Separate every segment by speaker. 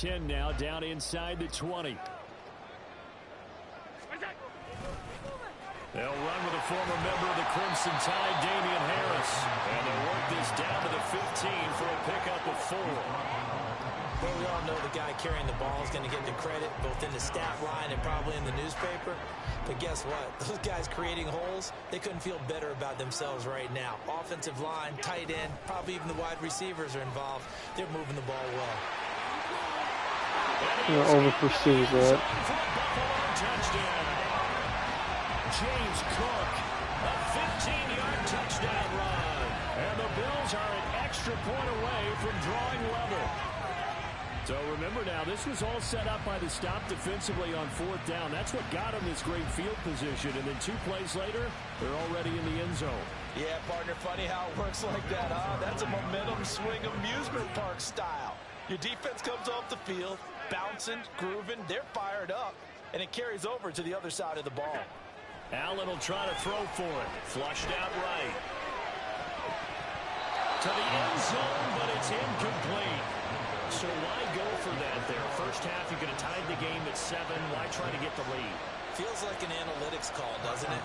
Speaker 1: 10 now, down inside the 20. They'll run with a former member of the Crimson Tide, Damian Harris. And they'll work this down to the 15 for a pickup of 4.
Speaker 2: Well, we all know the guy carrying the ball is going to get the credit, both in the stat line and probably in the newspaper. But guess what? Those guys creating holes, they couldn't feel better about themselves right now. Offensive line, tight end, probably even the wide receivers are involved. They're moving the ball well.
Speaker 3: Over-pursues that.
Speaker 1: Touchdown. James Cook, a 15-yard touchdown run. And the Bills are an extra point away from drawing level. So remember now, this was all set up by the stop defensively on 4th down. That's what got them this great field position. And then 2 plays later, they're already in the end zone.
Speaker 4: Yeah, partner, funny how it works like that, huh? That's a momentum swing amusement park style. Your defense comes off the field, bouncing, grooving, they're fired up, and it carries over to the other side of the ball.
Speaker 1: Allen will try to throw for it. Flushed out right. To the end zone, but it's incomplete. So why go for that there? First half, you could have tied the game at 7. Why try to get the lead?
Speaker 2: Feels like an analytics call, doesn't it?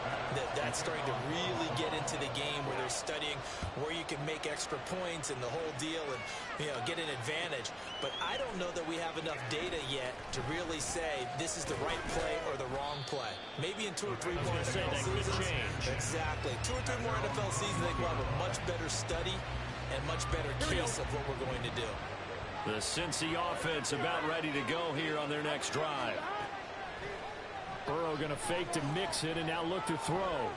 Speaker 2: That's starting to really get into the game where they're studying where you can make extra points and the whole deal and, get an advantage. But I don't know that we have enough data yet to really say this is the right play or the wrong play. Maybe in 2 or 3 more NFL seasons. Exactly. 2 or 3 more NFL seasons, they will have a much better study and much better case of what we're going to do.
Speaker 1: The Cincy offense about ready to go here on their next drive. Burrow going to fake to mix it and now look to throw.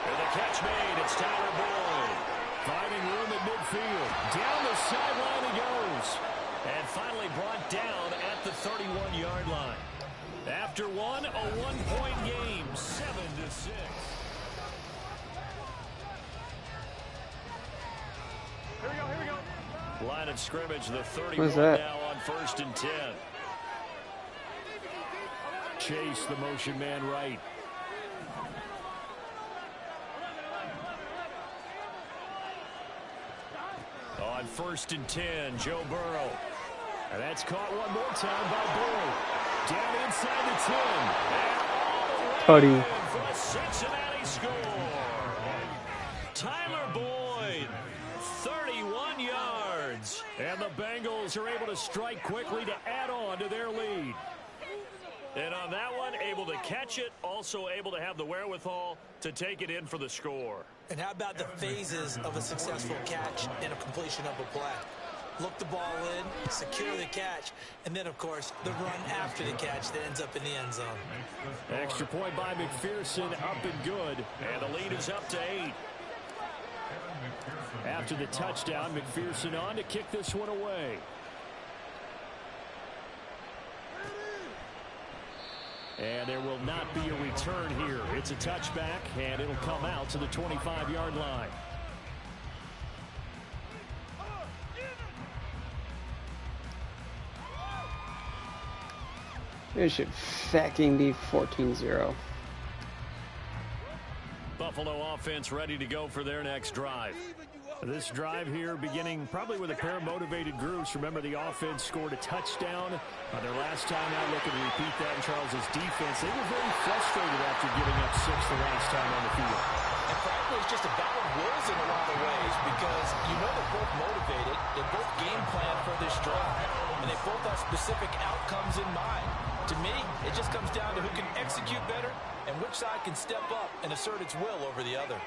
Speaker 1: And the catch made. It's Tyler Boyd. Finding room at midfield. Down the sideline he goes. And finally brought down at the 31-yard line. After one, a 1-point game, 7-6.
Speaker 5: Here we go.
Speaker 1: Line of scrimmage, the 31 now on 1st and 10. Chase, the motion man right. On 1st and 10, Joe Burrow. And that's caught one more time by Burrow. Down inside the 10. And all the way for a Cincinnati score. Tyler Boyd, 31 yards. And the Bengals are able to strike quickly to add on to their lead. And on that one, able to catch it, also able to have the wherewithal to take it in for the score.
Speaker 2: And how about the phases of a successful catch and a completion of a play? Look the ball in, secure the catch, and then, of course, the run after the catch that ends up in the end zone.
Speaker 1: Extra point by McPherson, up and good. And the lead is up to 8. After the touchdown, McPherson on to kick this one away. And there will not be a return here. It's a touchback, and it'll come out to the 25-yard line.
Speaker 3: It should fucking be 14-0.
Speaker 1: Buffalo offense ready to go for their next drive. This drive here beginning probably with a pair of motivated groups. Remember, the offense scored a touchdown on their last time out. Looking to repeat that in Charles's defense. They were very frustrated after giving up 6 the last time on the field.
Speaker 4: And frankly, it's just a battle of wills in a lot of ways because they're both motivated. They both game plan for this drive. And they both have specific outcomes in mind. To me, it just comes down to who can execute better and which side can step up and assert its will over the other.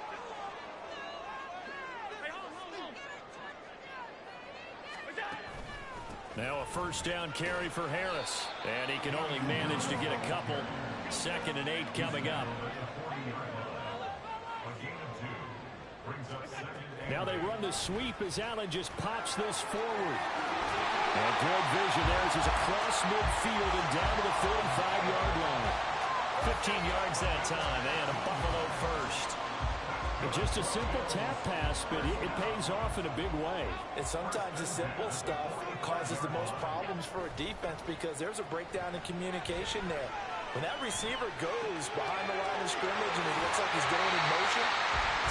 Speaker 1: Now a first down carry for Harris. And he can only manage to get a couple. 2nd and 8 coming up. Now they run the sweep as Allen just pops this forward. And good vision there as he's across midfield and down to the 45-yard line. 15 yards that time and a Buffalo first. And just a simple tap pass, but it pays off in a big way.
Speaker 4: And sometimes the simple stuff causes the most problems for a defense because there's a breakdown in communication there. When that receiver goes behind the line of scrimmage and it looks like he's going in motion,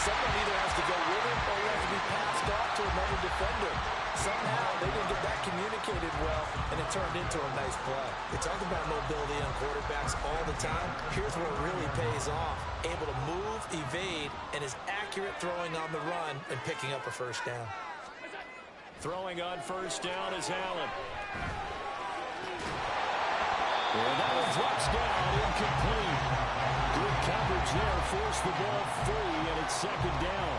Speaker 4: someone either has to go with him or he has to be passed off to another defender.
Speaker 2: Somehow they didn't get that communicated well, and it turned into a nice play. They talk about mobility on quarterbacks all the time. Here's where it really pays off. Able to move, evade, and is accurate throwing on the run and picking up a first down.
Speaker 1: Throwing on first down is Allen. And that one drops down, incomplete. Good coverage there, forced the ball free, and it's second down.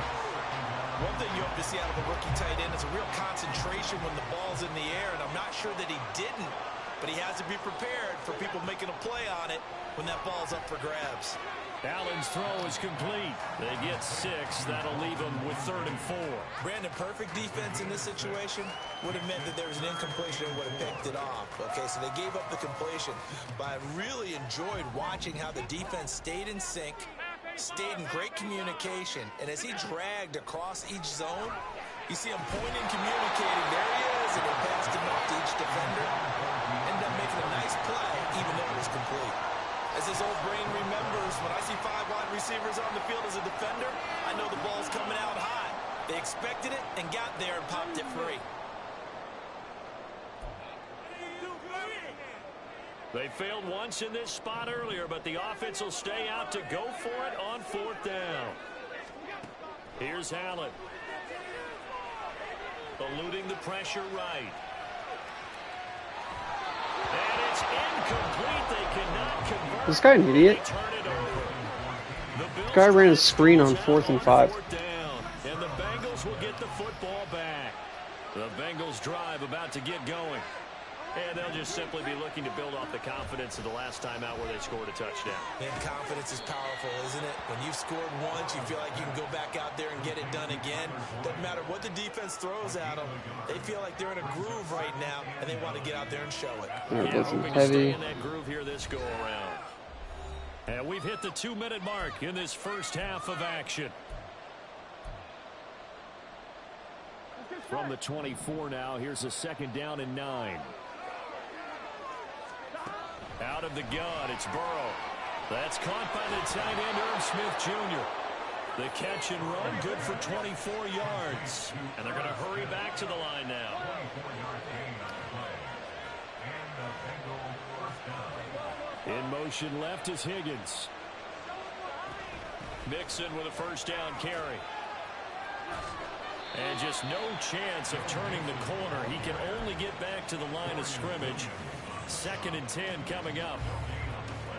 Speaker 2: One thing you hope to see out of a rookie tight end is a real concentration when the ball's in the air, and I'm not sure that he didn't, but he has to be prepared for people making a play on it when that ball's up for grabs.
Speaker 1: Allen's throw is complete. They get 6. That'll leave them with 3rd and 4.
Speaker 2: Brandon, perfect defense in this situation would have meant that there was an incompletion and would have picked it off. Okay, so they gave up the completion, but I really enjoyed watching how the defense stayed in sync, stayed in great communication, and as he dragged across each zone, you see him pointing, communicating. There he is, and he passed him up to each defender. Ended up making a nice play, even though it was complete. As his old brain remembers, when I see 5 wide receivers on the field as a defender, I know the ball's coming out high. They expected it and got there and popped it free.
Speaker 1: They failed once in this spot earlier, but the offense will stay out to go for it on 4th down. Here's Allen. Eluding the pressure right. And it's incomplete. They cannot convert.
Speaker 3: This guy an idiot?
Speaker 1: They turn it over.
Speaker 3: This guy ran a screen on 4th and 5.
Speaker 1: And the Bengals will get the football back. The Bengals drive about to get going. And they'll just simply be looking to build off the confidence of the last time out where they scored a touchdown.
Speaker 2: And confidence is powerful, isn't it? When you've scored once, you feel like you can go back out there and get it done again. Doesn't matter what the defense throws at them. They feel like they're in a groove right now, and they want to get out there and show it.
Speaker 1: Hoping to stay in that groove here this go-around. And we've hit the 2-minute mark in this first half of action. From the 24 now, here's a 2nd down and 9. Out of the gun, it's Burrow. That's caught by the tight end, Irv Smith Jr. The catch and run, good for 24 yards. And they're going to hurry back to the line now. In motion left is Higgins. Mixon with a first down carry. And just no chance of turning the corner. He can only get back to the line of scrimmage. 2nd and 10 coming up.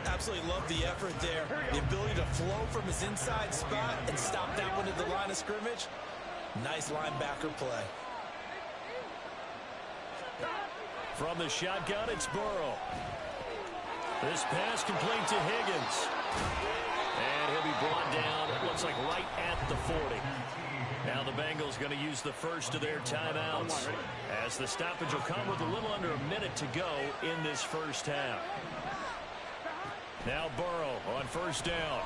Speaker 2: Absolutely love the effort there. The ability to flow from his inside spot and stop that one at the line of scrimmage. Nice linebacker play.
Speaker 1: From the shotgun, it's Burrow. This pass complete to Higgins. And he'll be brought down, it looks like right at the 40. Now the Bengals going to use the first of their timeouts as the stoppage will come with a little under a minute to go in this first half. Now Burrow on first down.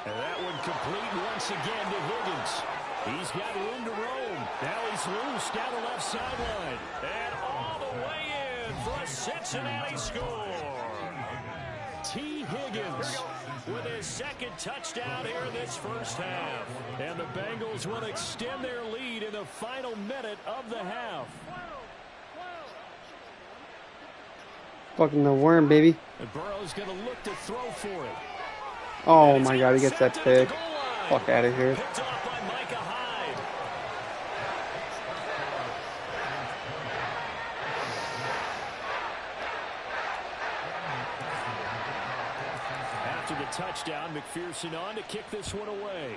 Speaker 1: And that one complete once again to Higgins. He's got room to roam. Now he's loose down the left sideline. And all the way in for a Cincinnati score. T. Higgins with his 2nd touchdown here in this first half. And the Bengals will extend their lead in the final minute of the half.
Speaker 3: Fucking the worm, baby.
Speaker 1: And Burrow's going to look to throw for it.
Speaker 3: Oh my god, he gets that pick. Fuck out of here.
Speaker 1: Picked off by Micah Hyde. After the touchdown, McPherson on to kick this one away.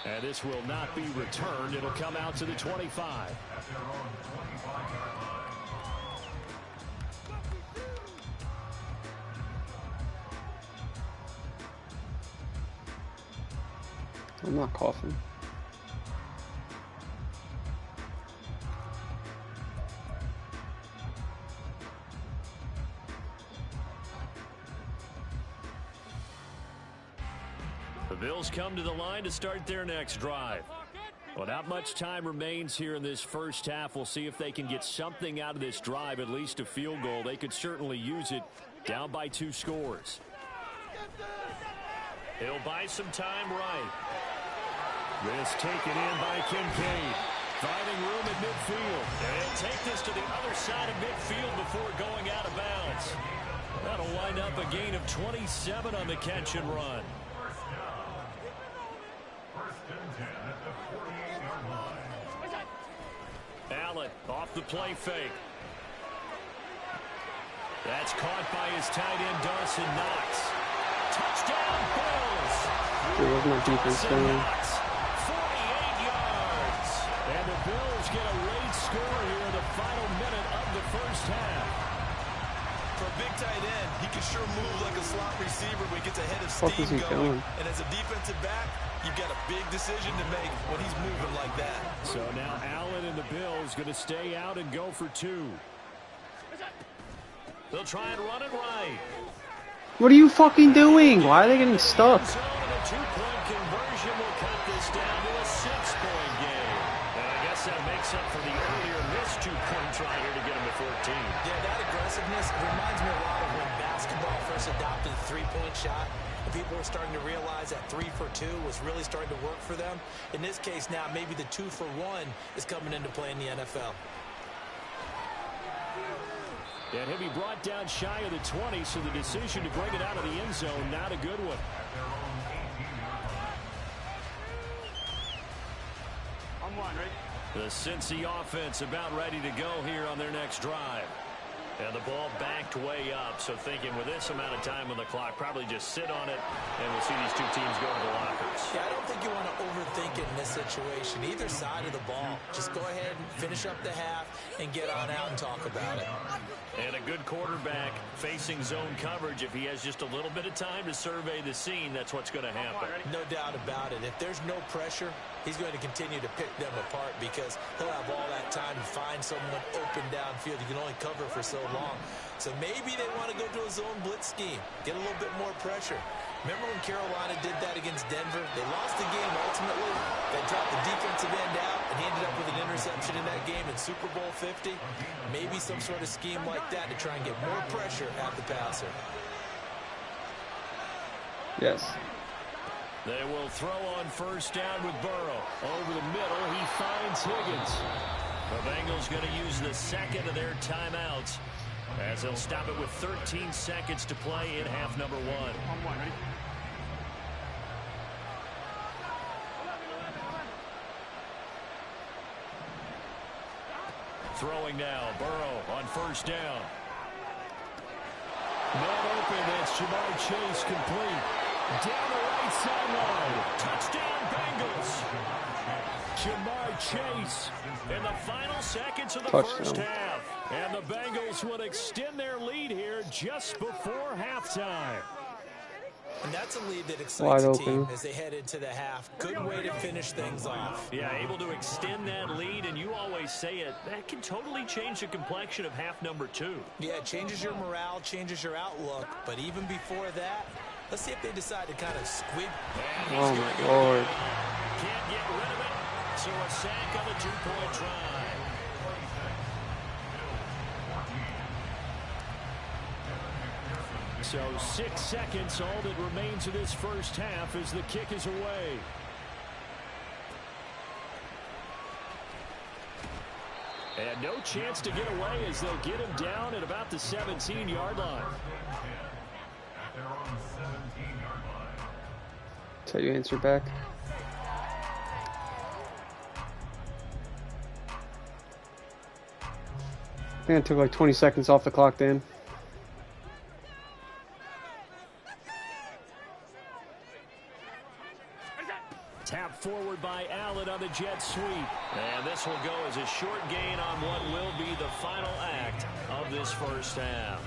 Speaker 1: And this will not be returned. It'll come out to the 25.
Speaker 3: I'm not coughing.
Speaker 1: The Bills come to the line to start their next drive. Well, not much time remains here in this first half. We'll see if they can get something out of this drive, at least a field goal. They could certainly use it down by 2 scores. He'll buy some time right. This taken in by Kincaid. Finding room at midfield. And he'll take this to the other side of midfield before going out of bounds. That'll wind up a gain of 27 on the catch and run. Allen off the play fake. That's caught by his tight end, Dawson Knox. Touchdown, Bills.
Speaker 3: There was no defense going.
Speaker 1: 48 yards. And the Bills get a late score here in the final minute of the first half.
Speaker 4: For a big tight end, he can sure move like a slot receiver when he gets ahead of
Speaker 3: What is
Speaker 4: steam
Speaker 3: he
Speaker 4: going.
Speaker 3: doing?
Speaker 4: And as a defensive back, you've got a big decision to make when he's moving like that.
Speaker 1: So now Allen and the Bills going to stay out and go for two. They'll try and run it right.
Speaker 3: What are you fucking doing? Why are they getting stuck?
Speaker 1: So the two-point conversion will cut this down to a 6-point game. And I guess that makes up for the earlier missed two-point try here to get him to 14.
Speaker 2: Yeah, that aggressiveness reminds me a lot of when basketball first adopted the three-point shot. And people were starting to realize that 3 for 2 was really starting to work for them. In this case now, maybe the 2 for 1 is coming into play in the NFL.
Speaker 1: And he'll be brought down shy of the 20, so the decision to bring it out of the end zone, not a good one.
Speaker 5: On one, ready?
Speaker 1: The Cincy offense about ready to go here on their next drive. And the ball backed way up, so thinking with this amount of time on the clock, probably just sit on it, and we'll see these two teams go to the lockers.
Speaker 2: Yeah, I don't think you want to overthink it in this situation. Either side of the ball. Just go ahead and finish up the half and get on out and talk about it.
Speaker 1: And a good quarterback facing zone coverage. If he has just a little bit of time to survey the scene, that's what's going to happen.
Speaker 2: No doubt about it. If there's no pressure, he's going to continue to pick them apart because he'll have all that time to find someone open downfield. You can only cover for so long. So maybe they want to go to a zone blitz scheme, get a little bit more pressure. Remember when Carolina did that against Denver? They lost the game ultimately. They dropped the defensive end out, and he ended up with an interception in that game in Super Bowl 50. Maybe some sort of scheme like that to try and get more pressure at the passer.
Speaker 3: Yes.
Speaker 1: They will throw on first down with Burrow. Over the middle, he finds Higgins. The Bengals going to use the second of their timeouts as they'll stop it with 13 seconds to play in half number 1.
Speaker 5: On one, ready?
Speaker 1: Throwing now, Burrow on first down. Man open, that's Jamar Chase complete. Down the right sideline. Touchdown, Bengals. Jamar Chase in the final seconds of the first half. And the Bengals would extend their lead here just before halftime.
Speaker 2: And that's a lead that excites the team as they head into the half. Good way to finish things off.
Speaker 1: Yeah, able to extend that lead, and you always say it, that can totally change the complexion of half number 2.
Speaker 2: Yeah, it changes your morale, changes your outlook. But even before that, let's see if they decide to kind of squib.
Speaker 3: Oh, my Lord.
Speaker 1: Can't get rid of it, so a sack on the 2-point try. So 6 seconds, all that remains of this first half as the kick is away. And no chance to get away as they'll get him down at about the 17-yard line.
Speaker 3: Tell you answer back. I think it took like 20 seconds off the clock then.
Speaker 1: Tap forward by Allen on the jet sweep. And this will go as a short gain on what will be the final act of this first half.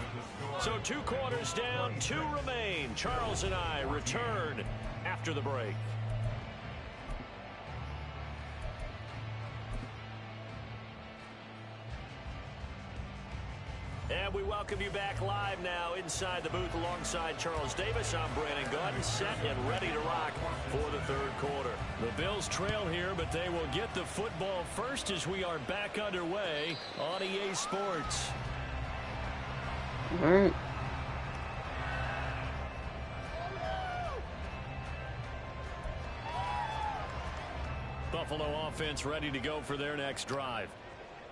Speaker 1: So 2 quarters down, 2 remain. Charles and I return after the break. And we welcome you back live now inside the booth alongside Charles Davis. I'm Brandon Gordon, set and ready to rock for the third quarter. The Bills trail here, but they will get the football first as we are back underway on EA Sports.
Speaker 3: All right.
Speaker 1: Buffalo offense ready to go for their next drive.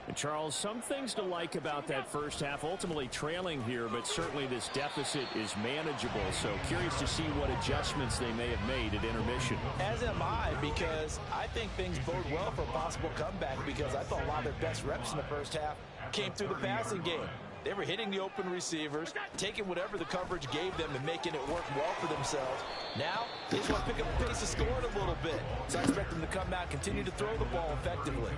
Speaker 1: And Charles, some things to like about that first half. Ultimately trailing here, but certainly this deficit is manageable. So curious to see what adjustments they may have made at intermission.
Speaker 4: As am I, because I think things bode well for a possible comeback, because I thought a lot of their best reps in the first half came through the passing game. They were hitting the open receivers, taking whatever the coverage gave them and making it work well for themselves. Now, they just want to pick up the pace of scoring a little bit. So I expect them to come out and continue to throw the ball effectively.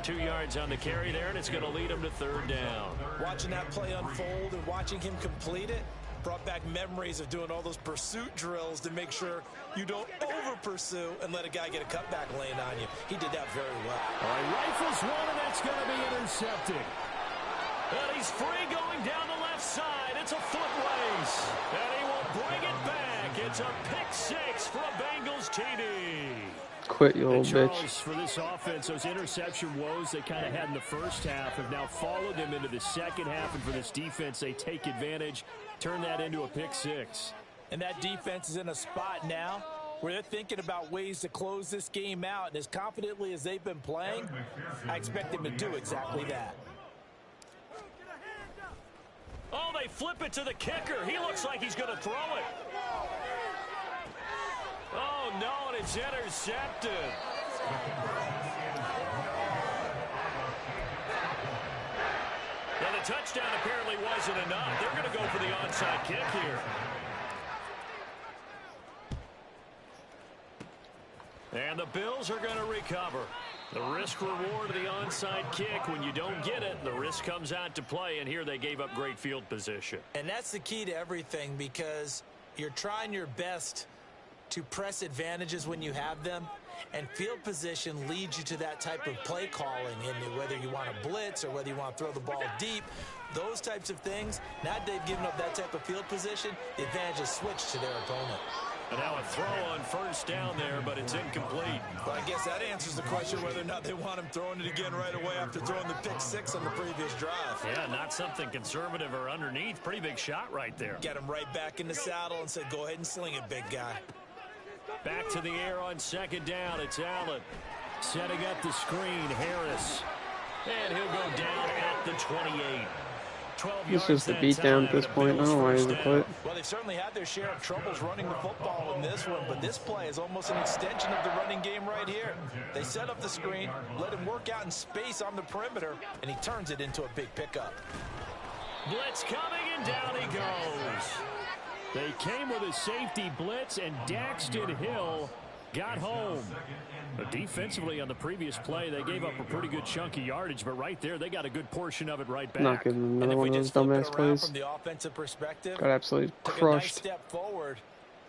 Speaker 1: 2 yards on the carry there, and it's going to lead them to third down.
Speaker 4: Watching that play unfold and watching him complete it brought back memories of doing all those pursuit drills to make sure you don't over-pursue and let a guy get a cutback lane on you. He did that very well.
Speaker 1: All right, rifles one, and that's going to be intercepted. And he's free going down the left side. It's a foot race. And he will bring it back. It's a pick six for a Bengals TD.
Speaker 3: Quit, you old
Speaker 1: Charles,
Speaker 3: bitch.
Speaker 1: for this offense, those interception woes they kind of had in the first half have now followed them into the second half. And for this defense, they take advantage, turn that into a pick six.
Speaker 4: And that defense is in a spot now where they're thinking about ways to close this game out. And as confidently as they've been playing, I expect them to do exactly that.
Speaker 1: Oh, they flip it to the kicker. He looks like he's going to throw it. Oh, no, and it's intercepted. Now, the touchdown apparently wasn't enough. They're going to go for the onside kick here. And the Bills are going to recover. The risk-reward of the onside kick, when you don't get it, the risk comes out to play, and here they gave up great field position.
Speaker 2: And that's the key to everything, because you're trying your best to press advantages when you have them, and field position leads you to that type of play calling, and whether you want to blitz or whether you want to throw the ball deep, those types of things. Now they've given up that type of field position, the advantage is switched to their opponent.
Speaker 1: And now a throw on first down there, but it's incomplete.
Speaker 4: Well, I guess that answers the question whether or not they want him throwing it again right away after throwing the pick six on the previous drive.
Speaker 1: Yeah, not something conservative or underneath. Pretty big shot right there.
Speaker 4: Get him right back in the saddle and said, go ahead and sling it, big guy.
Speaker 1: Back to the air on second down. It's Allen. Setting up the screen, Harris. And he'll go down at the 28.
Speaker 3: This is the beatdown at this point. I don't know why he's a quit.
Speaker 4: Well, they've certainly had their share of troubles running the football in this one, but this play is almost an extension of the running game right here. They set up the screen, let him work out in space on the perimeter, and he turns it into a big pickup.
Speaker 1: Blitz coming, and down he goes. They came with a safety blitz, and Daxton Hill got home. But defensively on the previous play, they gave up a pretty good chunk of yardage, but right there, they got a good portion of it right back.
Speaker 3: Not giving him another one of those dumbass plays.
Speaker 4: From the offensive perspective,
Speaker 3: Got absolutely
Speaker 4: took
Speaker 3: crushed.
Speaker 4: a nice step forward,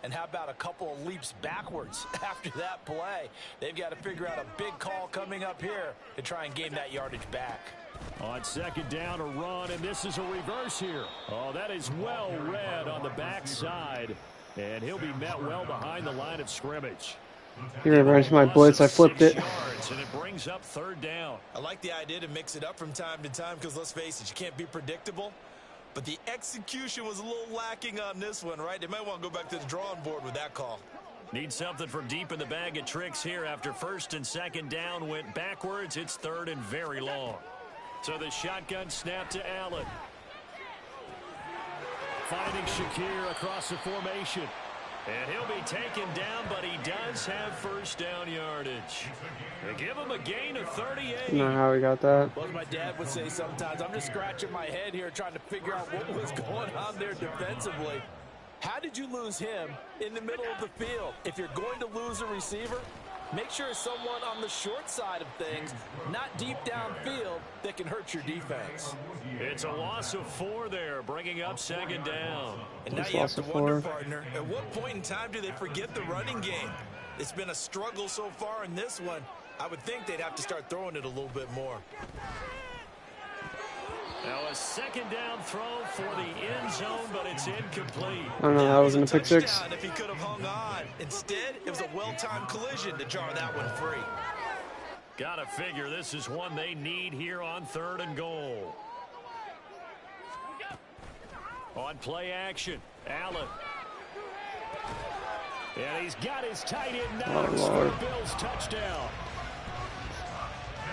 Speaker 4: and how about a couple of leaps backwards after that play? They've got to figure out a big call coming up here to try and gain that yardage back.
Speaker 1: On second down, a run, and this is a reverse here. Oh, that is well read on the backside, and he'll be met well behind the line of scrimmage.
Speaker 3: He reversed my blitz. I flipped it.
Speaker 1: And it brings up third down.
Speaker 4: I like the idea to mix it up from time to time because, let's face it, you can't be predictable. But the execution was a little lacking on this one, right? They might want to go back to the drawing board with that call.
Speaker 1: Need something from deep in the bag of tricks here. After first and second down went backwards, it's third and very long. So the shotgun snap to Allen. Finding Shakir across the formation. And he'll be taken down, but he does have first down yardage. They give him a gain of 38.
Speaker 3: I don't know how he got that.
Speaker 4: Well, as my dad would say sometimes, I'm just scratching my head here trying to figure out what was going on there defensively. How did you lose him in the middle of the field? If you're going to lose a receiver, make sure it's someone on the short side of things, not deep downfield, that can hurt your defense.
Speaker 1: It's a loss of 4 there, bringing up second down.
Speaker 4: And now you have to wonder, partner, at what point in time do they forget the running game? It's been a struggle so far in this one. I would think they'd have to start throwing it a little bit more.
Speaker 1: Now a second down throw for the end zone, but it's incomplete.
Speaker 3: I don't know, that wasn't a pick six.
Speaker 4: If he could have hung on. Instead, it was a well-timed collision to jar that one free.
Speaker 1: Gotta figure this is one they need here on third and goal. On play action, Allen. And he's got his tight end now for the Bills touchdown.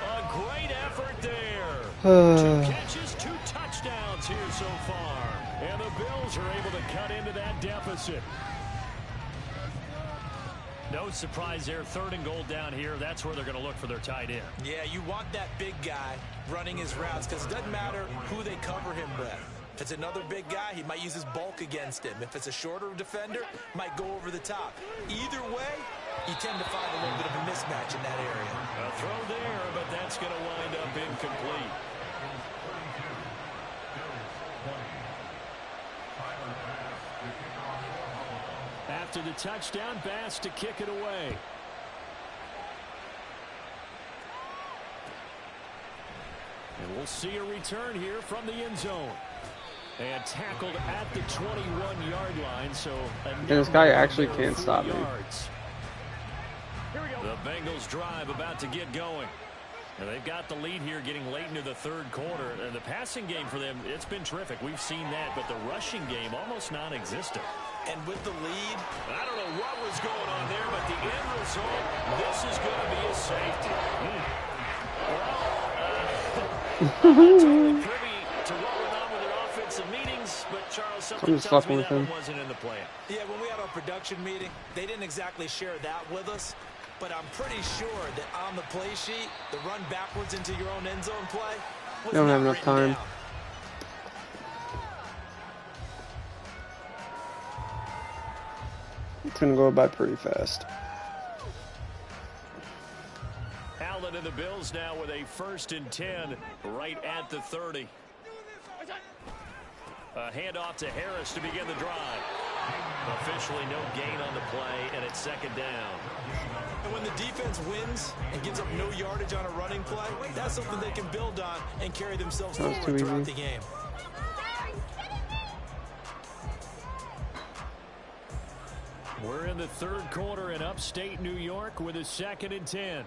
Speaker 1: A great effort there. 2 catches, 2 touchdowns here so far. And the Bills are able to cut into that deficit. No surprise there. 3rd and goal down here. That's where they're going to look for their tight end.
Speaker 2: Yeah, you want that big guy running his routes because it doesn't matter who they cover him with. If it's another big guy, he might use his bulk against him. If it's a shorter defender, might go over the top. Either way, you tend to find a little bit of a mismatch in that area.
Speaker 1: A throw there, but that's going to wind up incomplete. After the touchdown, Bass to kick it away. And we'll see a return here from the end zone. And tackled at the 21-yard line, so
Speaker 3: this guy actually can't stop me.
Speaker 1: The Bengals drive about to get going. And they've got the lead here getting late into the 3rd quarter. And the passing game for them, it's been terrific. We've seen that, but the rushing game almost non-existent.
Speaker 2: And with the lead,
Speaker 1: I don't know what was going on there, but the end result, this is going to be a safety. Well, not totally privy to what went on with their offensive meetings, but Charles, something tells me that one wasn't in the plan.
Speaker 2: Yeah, when we had our production meeting, they didn't exactly share that with us, but I'm pretty sure that on the play sheet, the run backwards into your own end zone play was
Speaker 3: They don't have enough time.
Speaker 2: down.
Speaker 3: It's going to go by pretty fast.
Speaker 1: Allen and the Bills now with a 1st and 10 right at the 30. A handoff to Harris to begin the drive. Officially no gain on the play, and it's 2nd down.
Speaker 2: And when the defense wins and gives up no yardage on a running play, that's something they can build on and carry themselves forward throughout the game.
Speaker 1: We're in the 3rd quarter in upstate New York with a 2nd and 10.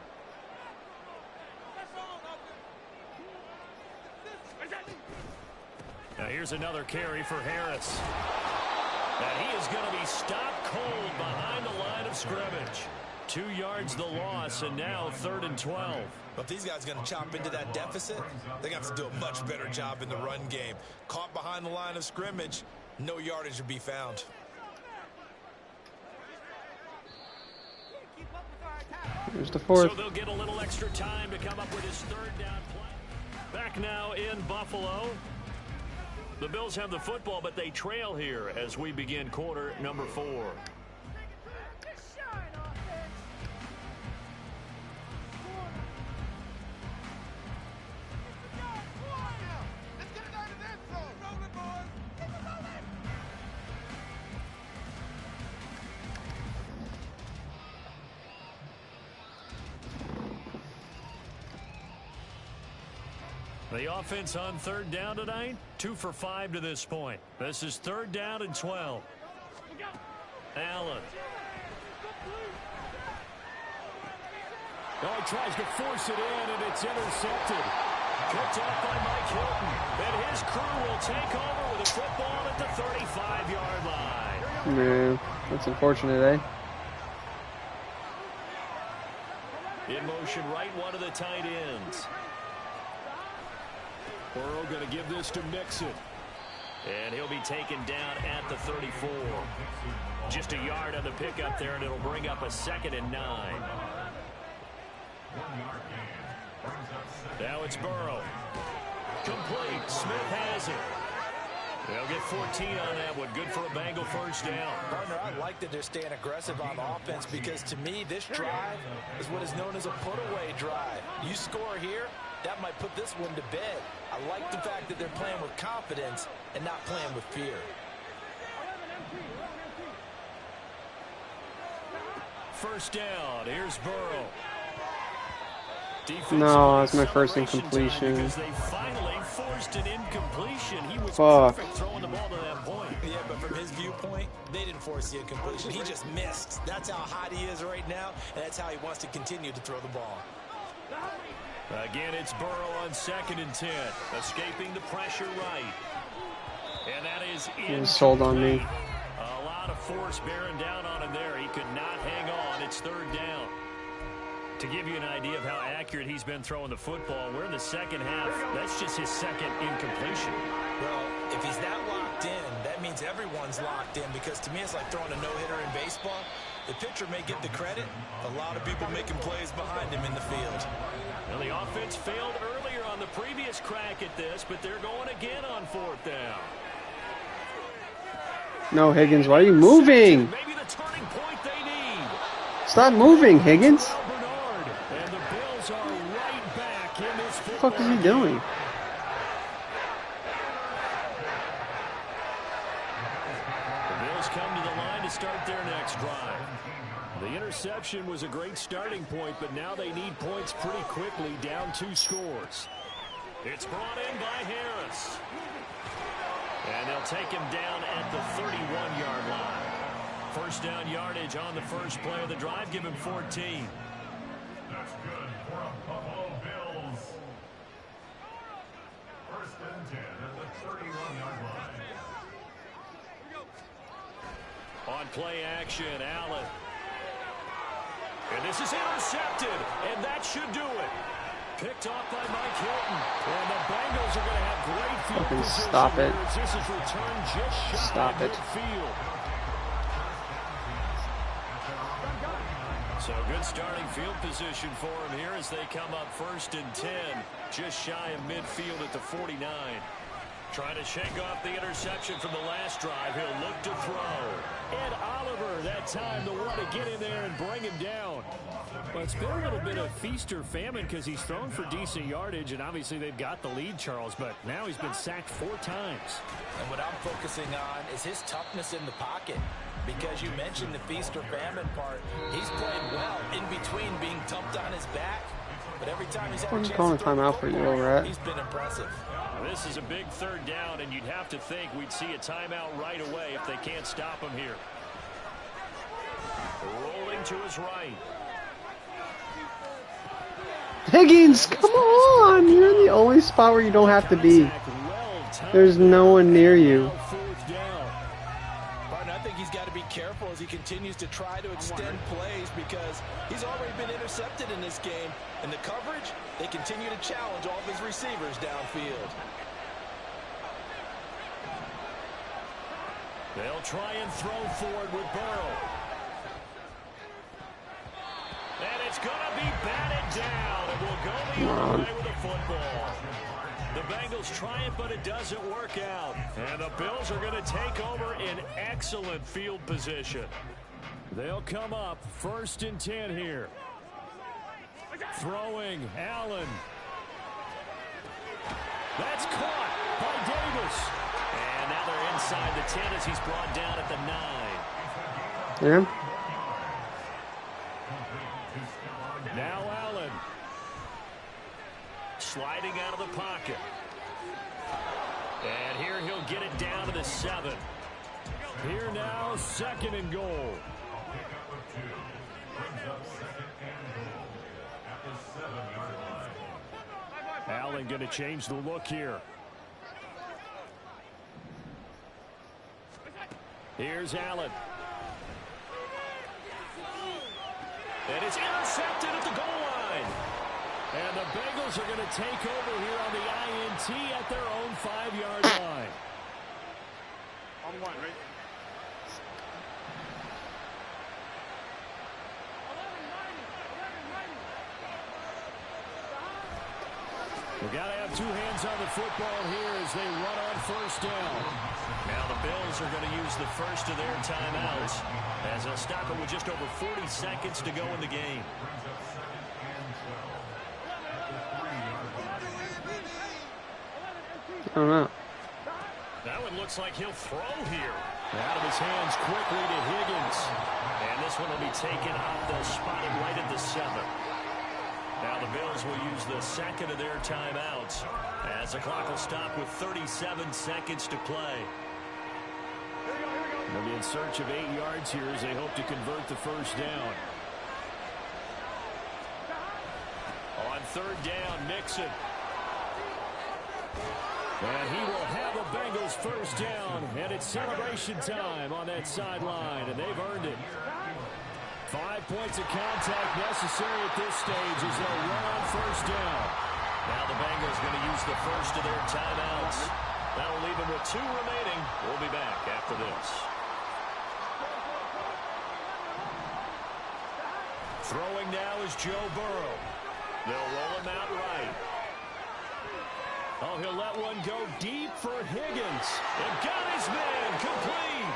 Speaker 1: Now here's another carry for Harris. And he is going to be stopped cold behind the line of scrimmage. 2 yards the loss, and now 3rd and 12.
Speaker 2: But if these guys are going to chop into that deficit, they're going to have to do a much better job in the run game. Caught behind the line of scrimmage, no yardage to be found.
Speaker 3: Here's the 4th.
Speaker 1: So they'll get a little extra time to come up with his 3rd down play. Back now in Buffalo. The Bills have the football, but they trail here as we begin quarter number 4. The offense on 3rd down tonight, 2 for 5 to this point. This is 3rd down and 12. Allen. Oh, he tries to force it in, and it's intercepted. Picked off by Mike Hilton. And his crew will take over with a football at the 35-yard line.
Speaker 3: Man, that's unfortunate,
Speaker 1: In motion right, one of the tight ends. Burrow going to give this to Mixon. And he'll be taken down at the 34. Just a yard on the pickup there, and it'll bring up a 2nd and 9. Now it's Burrow. Complete. Smith has it. They'll get 14 on that one. Good for a Bengal 1st down.
Speaker 2: Partner, I like that they're staying aggressive on offense because, to me, this drive is what is known as a put-away drive. You score here, that might put this one to bed. I like the fact that they're playing with confidence and not playing with fear.
Speaker 1: First down. Here's Burrow.
Speaker 3: No, that's my first incompletion.
Speaker 1: Because they finally forced an incompletion. He was
Speaker 3: Fuck.
Speaker 1: perfect throwing the ball to that point.
Speaker 2: Yeah, but from his viewpoint, they didn't force the incompletion. He just missed. That's how hot he is right now, and that's how he wants to continue to throw the ball.
Speaker 1: Again, it's Burrow on 2nd and 10. Escaping the pressure right. And that is
Speaker 3: He sold on me.
Speaker 1: A lot of force bearing down on him there. He could not hang on. It's 3rd down. To give you an idea of how accurate he's been throwing the football, we're in the second half. That's just his second incompletion.
Speaker 2: Well, if he's that locked in, that means everyone's locked in, because to me it's like throwing a no-hitter in baseball. The pitcher may get the credit. A lot of people making plays behind him in the field.
Speaker 1: Well, the offense failed earlier on the previous crack at this, but they're going again on 4th down.
Speaker 3: No, Higgins, why are you moving?
Speaker 1: Maybe the turning point they need.
Speaker 3: Stop moving, Higgins.
Speaker 1: And the Bills are right back in this
Speaker 3: What the fuck is he doing?
Speaker 1: The Bills come to the line to start their next drive. The interception was a great starting point, but now they need points pretty quickly, down 2 scores. It's brought in by Harris. And they'll take him down at the 31-yard line. First down yardage on the first play of the drive. Give him 14.
Speaker 6: That's good for a Buffalo Bills. First and 10 at the 31-yard line.
Speaker 1: On play action, Allen. And this is intercepted, and that should do it. Picked off by Mike Hilton. And the Bengals are going to have great field
Speaker 3: Fucking
Speaker 1: position.
Speaker 3: stop it.
Speaker 1: This is returned just shy
Speaker 3: Stop
Speaker 1: of
Speaker 3: it.
Speaker 1: midfield. So good starting field position for him here as they come up 1st and 10. Just shy of midfield at the 49. Trying to shake off the interception from the last drive. He'll look to throw. Ed Oliver, that time, the one to get in there and bring him down. Well, it's been a little bit of feast or famine because he's thrown for decent yardage, and obviously they've got the lead, Charles, but now he's been sacked 4 times.
Speaker 2: And what I'm focusing on is his toughness in the pocket, because you mentioned the feast or famine part. He's played well in between being dumped on his back, but every time he's had a chance
Speaker 3: calling
Speaker 2: to throw the
Speaker 3: timeout for you,
Speaker 2: football,
Speaker 3: Rat.
Speaker 2: he's been impressive.
Speaker 1: This is a big 3rd down, and you'd have to think we'd see a timeout right away if they can't stop him here. Rolling to his right.
Speaker 3: Higgins, come on! You're in the only spot where you don't have to be. There's no one near you.
Speaker 2: Barton, I think he's got to be careful as he continues to try to extend plays, because he's already been intercepted in this game. And the coverage, they continue to challenge all of his receivers downfield.
Speaker 1: They'll try and throw forward with Burrow. And it's going to be batted down. It will go the other way with the football. The Bengals try it, but it doesn't work out. And the Bills are going to take over in excellent field position. They'll come up 1st and 10 here. Throwing, Allen. That's caught by Davis. And now they're inside the 10 as he's brought down at the 9.
Speaker 3: Yeah.
Speaker 1: Now Allen. Sliding out of the pocket. And here he'll get it down to the 7. Here now, 2nd and goal. Allen going to change the look here. Here's Allen. And it's intercepted at the goal line. And the Bengals are going to take over here on the INT at their own 5-yard line.
Speaker 5: On 1, right?
Speaker 1: We've got to have 2 hands on the football here as they run on 1st down. Now the Bills are going to use the first of their timeouts as they'll stop it with just over 40 seconds to go in the game.
Speaker 3: I don't know.
Speaker 1: That one looks like he'll throw here. Out of his hands quickly to Higgins. And this one will be taken off the spot right at the 7. Now the Bills will use the 2nd of their timeouts as the clock will stop with 37 seconds to play. They'll be in search of 8 yards here as they hope to convert the first down. On 3rd down, Nixon. And he will have a Bengals first down, and it's celebration time on that sideline, and they've earned it. 5 points of contact necessary at this stage as they'll run on first down. Now the Bengals going to use the first of their timeouts. That'll leave them with 2 remaining. We'll be back after this. Throwing now is Joe Burrow. They'll roll him out right. Oh, he'll let one go deep for Higgins. And got his man complete.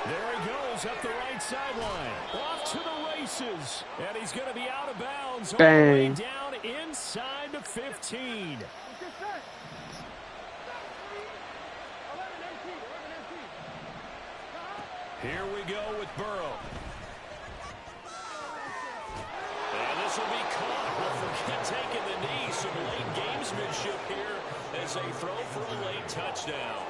Speaker 1: There he goes up the right sideline. Off to the races. And he's going to be out of bounds.
Speaker 3: Bang.
Speaker 1: All the way down inside the 15. Here we go with Burrow. And this will be caught. We'll forget taking the knee. Some late gamesmanship here as they throw for a late touchdown.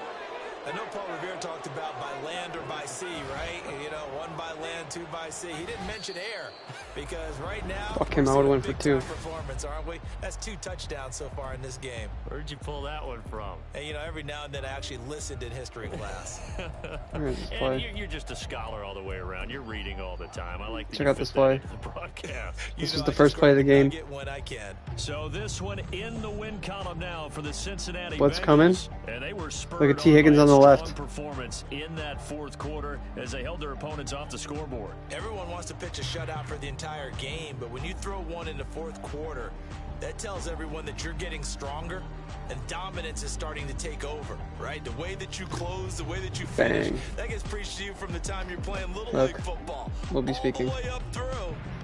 Speaker 2: I know Paul Revere talked about by land or by sea, right? You know, 1 by land, 2 by sea. He didn't mention air because right now
Speaker 3: Fuck him, I would win for 2.
Speaker 2: Performance, aren't we? That's 2 touchdowns so far in this game.
Speaker 1: Where'd you pull that one from?
Speaker 2: And, you know, every now and then I actually listened in history class.
Speaker 1: And you're just a scholar all the way around. You're reading all the time. I like that.
Speaker 3: Check out this play.
Speaker 1: The broadcast.
Speaker 3: This is the first play of the game.
Speaker 2: When I can.
Speaker 1: So this one in the win column now for the Cincinnati
Speaker 3: What's
Speaker 1: Bengals.
Speaker 3: coming?
Speaker 1: And they were spurred
Speaker 3: Look at T. Higgins on the left.
Speaker 1: Performance in that 4th quarter as they held their opponents off the scoreboard.
Speaker 2: Everyone wants to pitch a shutout for the entire game, but when you throw one in the 4th quarter, that tells everyone that you're getting stronger and dominance is starting to take over, right? The way that you close, the way that you finish,
Speaker 3: Bang.
Speaker 2: that gets preached to you from the time you're playing Little
Speaker 3: Look,
Speaker 2: League football.
Speaker 3: we'll be speaking.
Speaker 2: All the way up through.